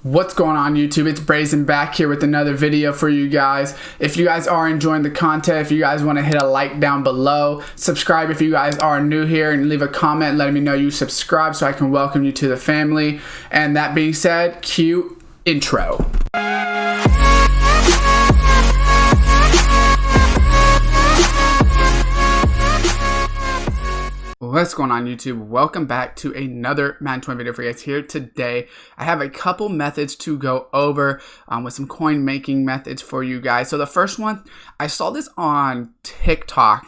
What's going on YouTube? It's Brazen back here with another video for you guys. If you guys are enjoying the content, if you guys want to hit a like down below, subscribe if you guys are new here, and leave a comment letting me know you subscribe so I can welcome you to the family. And that being said, cue intro. What's going on YouTube? Welcome back to another Madden 20 video for you guys. Here today I have a couple methods to go over with some coin making methods for you guys. So the first one, I saw this on TikTok.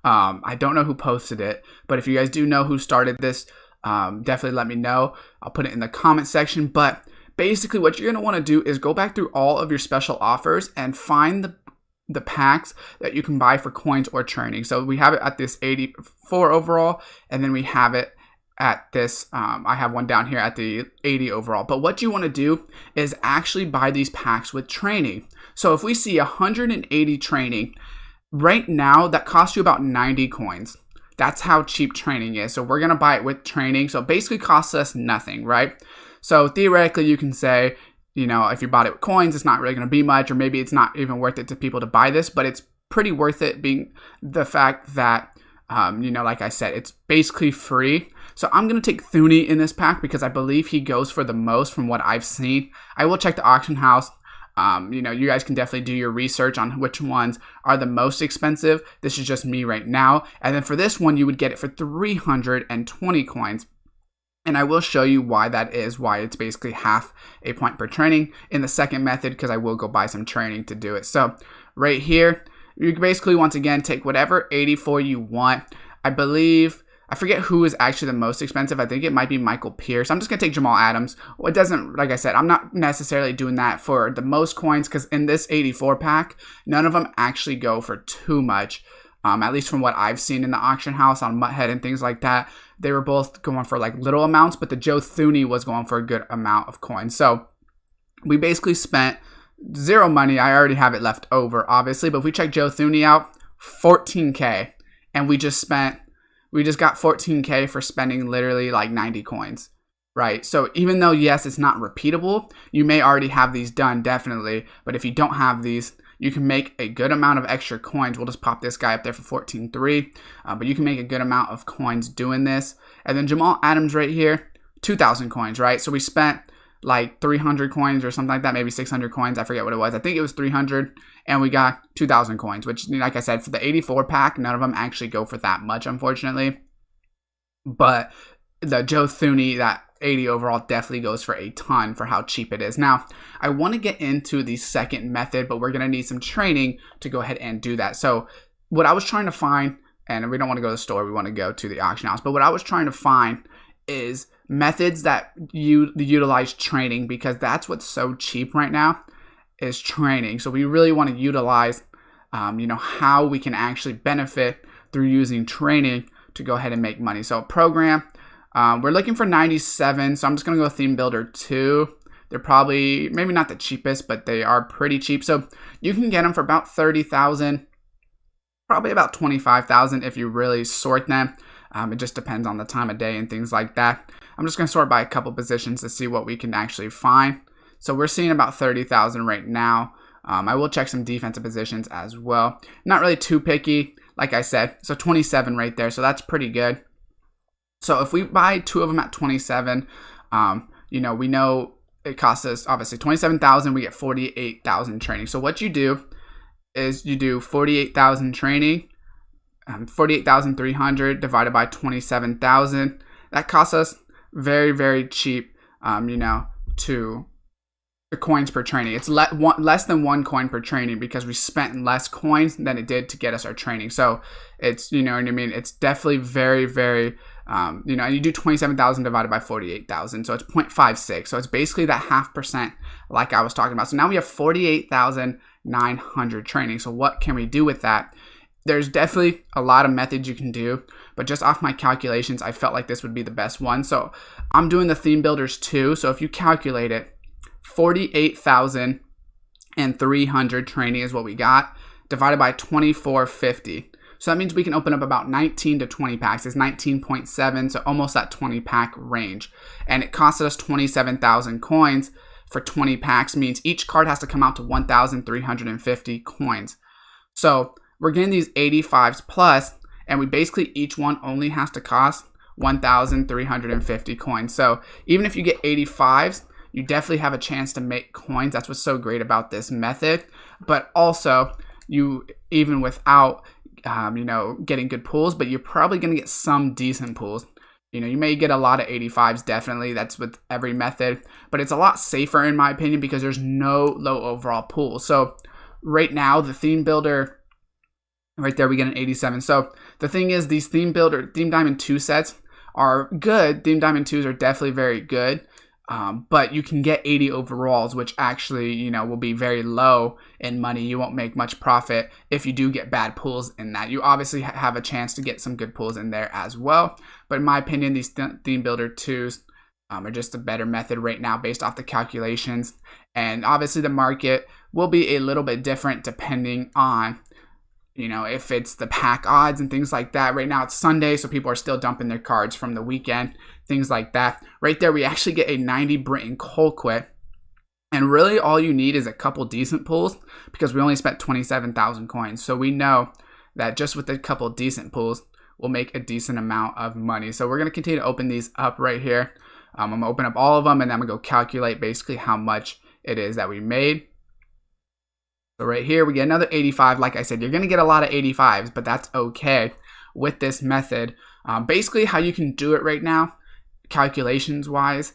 I don't know who posted it, but if you guys do know who started this, definitely let me know. I'll put it in the comment section. But basically what you're going to want to do is go back through all of your special offers and find the packs that you can buy for coins or training. So we have it at this 84 overall, and then we have it at this, I have one down here at the 80 overall. But what you want to do is actually buy these packs with training. So if we see 180 training, right now that costs you about 90 coins. That's how cheap training is. So we're going to buy it with training. So it basically costs us nothing, right? So theoretically you can say, you know, if you bought it with coins, it's not really going to be much, or maybe it's not even worth it to people to buy this, but it's pretty worth it, being the fact that, you know, like I said, it's basically free. So I'm going to take Thuni in this pack because I believe he goes for the most from what I've seen. I will check the auction house. You know, you guys can definitely do your research on which ones are the most expensive. This is just me right now. And then for this one, you would get it for 320 coins. And I will show you why that is, why it's basically half a point per training in the second method, because I will go buy some training to do it. So right here, you basically, once again, take whatever 84 you want. I believe, I forget who is actually the most expensive. I think it might be Michael Pierce. I'm just going to take Jamal Adams. Well, it doesn't, like I said, I'm not necessarily doing that for the most coins, because in this 84 pack, none of them actually go for too much. At least from what I've seen in the auction house on Mutthead and things like that, they were both going for like little amounts, but the Joe Thuney was going for a good amount of coins. So we basically spent zero money. I already have it left over, obviously, but if we check Joe Thuney out, 14K, and we just got 14K for spending literally like 90 coins, right? So even though, yes, it's not repeatable, you may already have these done, definitely, but if you don't have these, you can make a good amount of extra coins. We'll just pop this guy up there for 14.3, but you can make a good amount of coins doing this. And then Jamal Adams right here, 2,000 coins, right? So we spent like 300 coins or something like that, maybe 600 coins. I forget what it was. I think it was 300, and we got 2,000 coins, which, like I said, for the 84 pack, none of them actually go for that much, unfortunately. But the Joe Thuney, that 80 overall, definitely goes for a ton for how cheap it is. Now, I want to get into the second method, but we're going to need some training to go ahead and do that. So what I was trying to find, and we don't want to go to the store, we want to go to the auction house, but what I was trying to find is methods that utilize training, because that's what's so cheap right now, is training. So we really want to utilize, you know, how we can actually benefit through using training to go ahead and make money. So program, we're looking for 97, so I'm just going to go Theme Builder 2. They're probably, maybe not the cheapest, but they are pretty cheap. So you can get them for about 30,000, probably about 25,000 if you really sort them. It just depends on the time of day and things like that. I'm just going to sort by a couple positions to see what we can actually find. So we're seeing about 30,000 right now. I will check some defensive positions as well. Not really too picky, like I said. So 27 right there, so that's pretty good. So if we buy two of them at 27, you know, we know it costs us obviously 27,000. We get 48,000 training. So what you do is you do 48,000 training, 48,300 divided by 27,000. That costs us very, very cheap. You know, to the coins per training. It's less than 1 coin per training, because we spent less coins than it did to get us our training. So it's, you know what I mean? It's definitely very, very, you know, and you do 27,000 divided by 48,000. So it's 0.56. So it's basically that 0.5% like I was talking about. So now we have 48,900 training. So what can we do with that? There's definitely a lot of methods you can do, but just off my calculations, I felt like this would be the best one. So I'm doing the Theme Builders 2. So if you calculate it, 48,300 training is what we got, divided by 2450. So that means we can open up about 19 to 20 packs. It's 19.7, so almost that 20 pack range. And it costed us 27,000 coins for 20 packs means each card has to come out to 1,350 coins. So we're getting these 85s plus, and we basically each one only has to cost 1,350 coins. So even if you get 85s, you definitely have a chance to make coins. That's what's so great about this method. But also, you even without getting good pulls, but you're probably going to get some decent pulls. You may get a lot of 85s, definitely. That's with every method. But it's a lot safer, in my opinion, because there's no low overall pool. So right now, the theme builder, right there, we get an 87. So the thing is, these Theme Diamond 2 sets are good. Theme Diamond 2s are definitely very good. But you can get 80 overalls, which actually, will be very low in money. You won't make much profit if you do get bad pulls in that. You obviously have a chance to get some good pulls in there as well. But in my opinion, these Theme Builder 2s are just a better method right now based off the calculations. And obviously the market will be a little bit different depending on if it's the pack odds and things like that. Right now it's Sunday, so people are still dumping their cards from the weekend, things like that. Right there, we actually get a 90 Britton Colquitt. And really all you need is a couple decent pulls because we only spent 27,000 coins. So we know that just with a couple decent pulls, we'll make a decent amount of money. So we're going to continue to open these up right here. I'm going to open up all of them and then I'm going to go calculate basically how much it is that we made. So right here, we get another 85. Like I said, you're going to get a lot of 85s, but that's okay with this method. Basically, how you can do it right now, calculations-wise,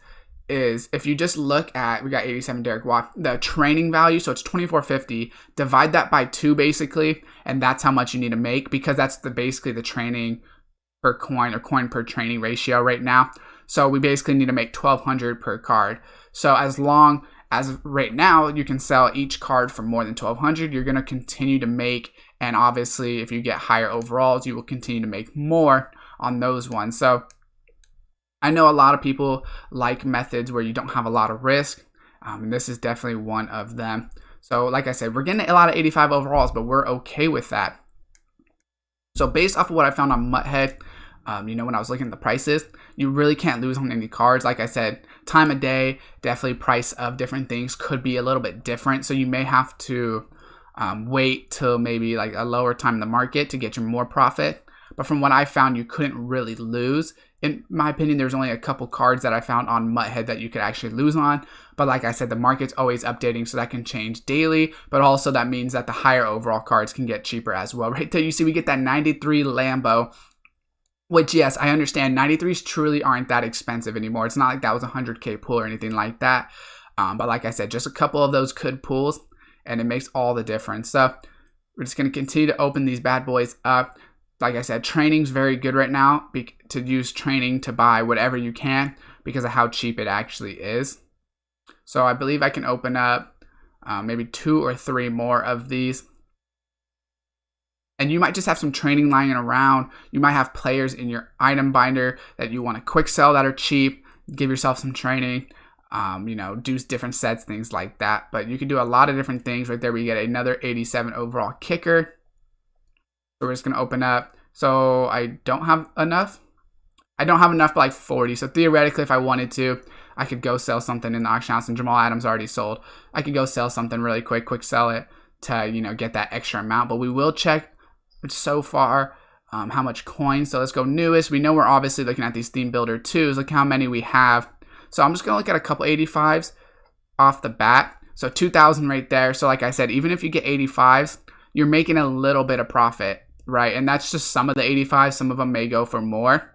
is if you just look at, we got 87 Derek Watt, the training value, so it's 2450, divide that by 2 basically, and that's how much you need to make because that's basically the training per coin or coin per training ratio right now. So we basically need to make 1,200 per card. So as long as right now you can sell each card for more than 1,200, you're going to continue to make, and obviously if you get higher overalls, you will continue to make more on those ones. So I know a lot of people like methods where you don't have a lot of risk, and this is definitely one of them. So like I said, we're getting a lot of 85 overalls, but we're okay with that. So based off of what I found on Muthead, when I was looking at the prices, you really can't lose on any cards. Like I said, time of day, definitely price of different things could be a little bit different. So you may have to wait till maybe like a lower time in the market to get your more profit. But from what I found, you couldn't really lose. In my opinion, there's only a couple cards that I found on Muthead that you could actually lose on. But like I said, the market's always updating, so that can change daily. But also that means that the higher overall cards can get cheaper as well. Right there, you see we get that 93 Lambo. Which, yes, I understand 93s truly aren't that expensive anymore. It's not like that was a 100K pull or anything like that. But like I said, just a couple of those could pulls, and it makes all the difference. So we're just going to continue to open these bad boys up. Like I said, training's very good right now to use training to buy whatever you can because of how cheap it actually is. So I believe I can open up maybe 2 or 3 more of these. And you might just have some training lying around. You might have players in your item binder that you want to quick sell that are cheap. Give yourself some training, do different sets, things like that. But you can do a lot of different things. Right there, we get another 87 overall kicker. So we're just going to open up. So I don't have enough. I don't have enough but like 40. So theoretically, if I wanted to, I could go sell something in the auction house. And Jamal Adams already sold. I could go sell something really quick sell it to, get that extra amount. But we will check so far how much coins. So let's go newest. We know we're obviously looking at these Theme Builder 2s. Look how many we have. So I'm just going to look at a couple 85s off the bat. So 2,000 right there. So like I said, even if you get 85s, you're making a little bit of profit, right? And that's just some of the 85s. Some of them may go for more.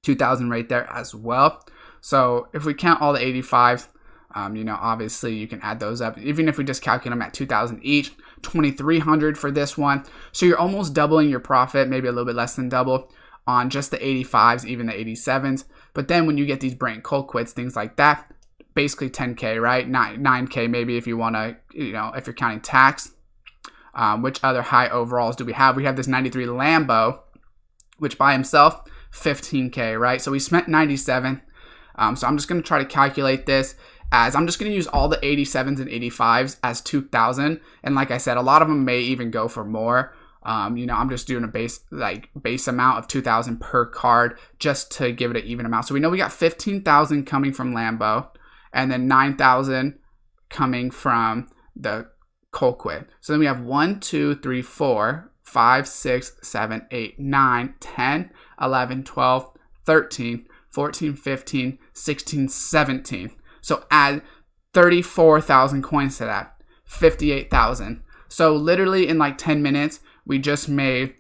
2,000 right there as well. So if we count all the 85s, obviously you can add those up. Even if we just calculate them at 2,000 each, 2,300 for this one. So you're almost doubling your profit, maybe a little bit less than double on just the 85s, even the 87s. But then when you get these Britton Colquitts, things like that, basically 10K, right? 9K maybe if you want to, if you're counting tax. Which other high overalls do we have? We have this 93 Lambo, which by himself, 15K, right? So we spent 97. So I'm just going to try to calculate this as I'm just going to use all the 87s and 85s as 2,000. And like I said, a lot of them may even go for more. I'm just doing a base amount of 2,000 per card just to give it an even amount. So we know we got 15,000 coming from Lambo. and then 9,000 coming from the Colquitt. So then we have 1, 2, 3, 4, 5, 6, 7, 8, 9, 10, 11, 12, 13, 14, 15, 16, 17. So add 34,000 coins to that, 58,000. So literally in like 10 minutes, we just made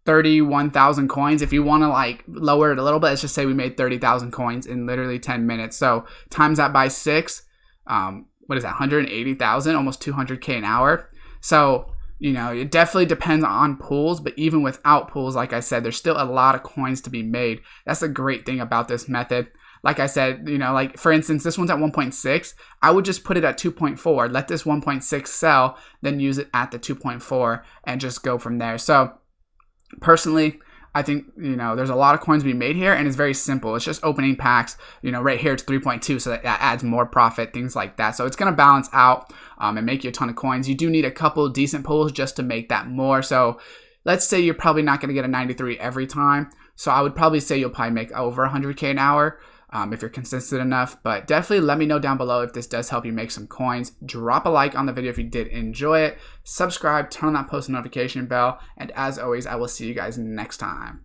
31,000 coins. If you want to like lower it a little bit, let's just say we made 30,000 coins in literally 10 minutes. So times that by 6, what is that, 180,000, almost 200K an hour. So, you know, it definitely depends on pools, but even without pools, like I said, there's still a lot of coins to be made. That's the great thing about this method. Like I said, you know, like for instance, this one's at 1.6. I would just put it at 2.4, let this 1.6 sell, then use it at the 2.4 and just go from there. So personally, I think, you know, there's a lot of coins to be made here, and it's very simple. It's just opening packs. You know, right here it's 3.2, so that adds more profit, things like that. So it's going to balance out and make you a ton of coins. You do need a couple decent pulls just to make that more. So let's say you're probably not going to get a 93 every time. So I would probably say you'll probably make over 100K an hour if you're consistent enough. But definitely let me know down below if this does help you make some coins. Drop a like on the video if you did enjoy it. Subscribe, turn on that post notification bell. And as always, I will see you guys next time.